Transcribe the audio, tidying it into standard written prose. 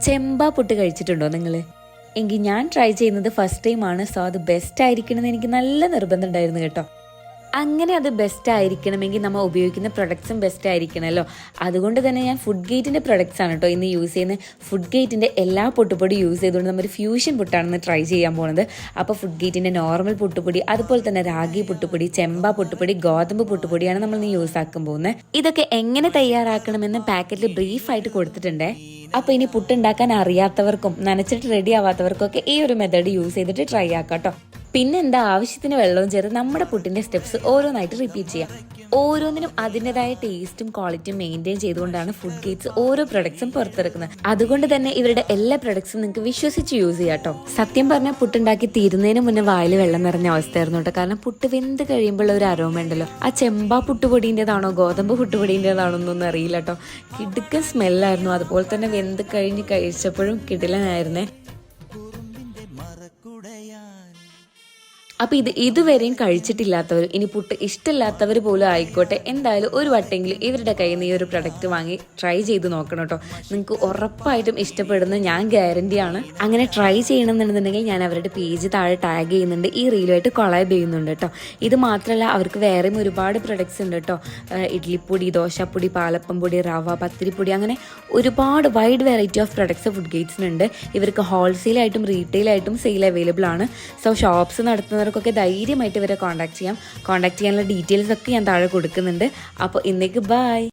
ചെമ്പാ പുട്ട് കഴിച്ചിട്ടുണ്ടോ നിങ്ങൾ? എങ്കിൽ ഞാൻ ട്രൈ ചെയ്യുന്നത് ഫസ്റ്റ് ടൈമാണ്. സോ അത് ബെസ്റ്റ് ആയിരിക്കണമെന്ന് എനിക്ക് നല്ല നിർബന്ധം ഉണ്ടായിരുന്നു കേട്ടോ. അങ്ങനെ അത് ബെസ്റ്റ് ആയിരിക്കണമെങ്കിൽ നമ്മൾ ഉപയോഗിക്കുന്ന പ്രൊഡക്ട്സും ബെസ്റ്റ് ആയിരിക്കണമല്ലോ. അതുകൊണ്ട് തന്നെ ഞാൻ ഫുഡ് ഗേറ്റിൻ്റെ പ്രൊഡക്ട്സ് ആണ് കേട്ടോ ഇന്ന് യൂസ് ചെയ്യുന്നത്. ഫുഡ് ഗേറ്റിൻ്റെ എല്ലാ പൊട്ടുപൊടി യൂസ് ചെയ്തുകൊണ്ട് നമ്മൾ ഫ്യൂഷൻ പുട്ടാണെന്ന് ട്രൈ ചെയ്യാൻ പോകുന്നത്. അപ്പോൾ ഫുഡ് ഗേറ്റിൻ്റെ നോർമൽ പുട്ടുപൊടി, അതുപോലെ തന്നെ രാഗി പുട്ടുപൊടി, ചെമ്പ പുട്ടുപൊടി, ഗോതമ്പ് പുട്ടുപൊടിയാണ് നമ്മൾ ഇന്ന് യൂസ് ആക്കാൻ പോകുന്നത്. ഇതൊക്കെ എങ്ങനെ തയ്യാറാക്കണമെന്ന് പാക്കറ്റിൽ ബ്രീഫായിട്ട് കൊടുത്തിട്ടുണ്ട്. അപ്പോൾ ഇനി പുട്ടുണ്ടാക്കാൻ അറിയാത്തവർക്കും നനച്ചിട്ട് റെഡി ആവാത്തവർക്കും ഒക്കെ ഈ ഒരു മെത്തേഡ് യൂസ് ചെയ്തിട്ട് ട്രൈ ആക്കാം കേട്ടോ. പിന്നെ എന്താ, ആവശ്യത്തിന് വെള്ളവും ചേർത്ത് നമ്മുടെ പുട്ടിൻ്റെ സ്റ്റെപ്സ് ഓരോന്നായിട്ട് റിപ്പീറ്റ് ചെയ്യാം. ഓരോന്നിനും അതിൻ്റെതായ ടേസ്റ്റും ക്വാളിറ്റിയും മെയിൻറ്റെയിൻ ചെയ്തുകൊണ്ടാണ് ഫുഡ് ഗേറ്റ്സ് ഓരോ പ്രൊഡക്ട്സും പുറത്തിറക്കുന്നത്. അതുകൊണ്ട് തന്നെ ഇവരുടെ എല്ലാ പ്രൊഡക്ട്സും നിങ്ങൾക്ക് വിശ്വസിച്ച് യൂസ് ചെയ്യാം കേട്ടോ. സത്യം പറഞ്ഞാൽ പുട്ടുണ്ടാക്കി തീരുന്നതിന് മുന്നേ വായിൽ വെള്ളം നിറഞ്ഞ അവസ്ഥയായിരുന്നു കേട്ടോ. കാരണം പുട്ട് വെന്ത് കഴിയുമ്പോൾ ഒരു അരോമ ഉണ്ടല്ലോ, ആ ചെമ്പാ പുട്ടുപൊടിൻ്റെതാണോ ഗോതമ്പ് പുട്ടുപൊടിൻ്റെതാണോ എന്നൊന്നും അറിയില്ല കേട്ടോ. കിടുക്കൻ സ്മെല്ലായിരുന്നു. അതുപോലെ തന്നെ വെന്ത് കഴിഞ്ഞ് കഴിച്ചപ്പോഴും കിടിലനായിരുന്നേ. അപ്പോൾ ഇതുവരെയും കഴിച്ചിട്ടില്ലാത്തവർ, ഇനി പുട്ട് ഇഷ്ടമില്ലാത്തവർ പോലും ആയിക്കോട്ടെ, എന്തായാലും ഒരു വട്ടെങ്കിലും ഇവരുടെ കയ്യിൽ നിന്ന് ഈ ഒരു പ്രൊഡക്റ്റ് വാങ്ങി ട്രൈ ചെയ്ത് നോക്കണം കേട്ടോ. നിങ്ങൾക്ക് ഉറപ്പായിട്ടും ഇഷ്ടപ്പെടുന്ന ഞാൻ ഗ്യാരണ്ടിയാണ്. അങ്ങനെ ട്രൈ ചെയ്യണമെന്നുണ്ടെന്നുണ്ടെങ്കിൽ ഞാൻ അവരുടെ പേജ് താഴെ ടാഗ് ചെയ്യുന്നുണ്ട്, ഈ റീലുമായിട്ട് കൊളാബ് ചെയ്യുന്നുണ്ട് കേട്ടോ. ഇത് മാത്രമല്ല അവർക്ക് വേറെയും ഒരുപാട് പ്രൊഡക്ട്സ് ഉണ്ട് കേട്ടോ. ഇഡ്ലിപ്പൊടി, ദോശപ്പൊടി, പാലപ്പം പൊടി, റവ, പത്തിരിപ്പൊടി, അങ്ങനെ ഒരുപാട് wide variety of products food ഗേറ്റ്സിനുണ്ട്. ഇവർക്ക് ഹോൾസെയിലായിട്ടും റീറ്റെയിലായിട്ടും സെയിൽ അവൈലബിൾ ആണ്. സോ ഷോപ്സ് നടത്തുന്നവർക്ക് ധൈര്യമായിട്ട് ഇവരെ കോൺടാക്ട് ചെയ്യാനുള്ള ഡീറ്റെയിൽസ് ഒക്കെ ഞാൻ താഴെ കൊടുക്കുന്നുണ്ട്. അപ്പോൾ ഇന്നേക്ക് ബൈ.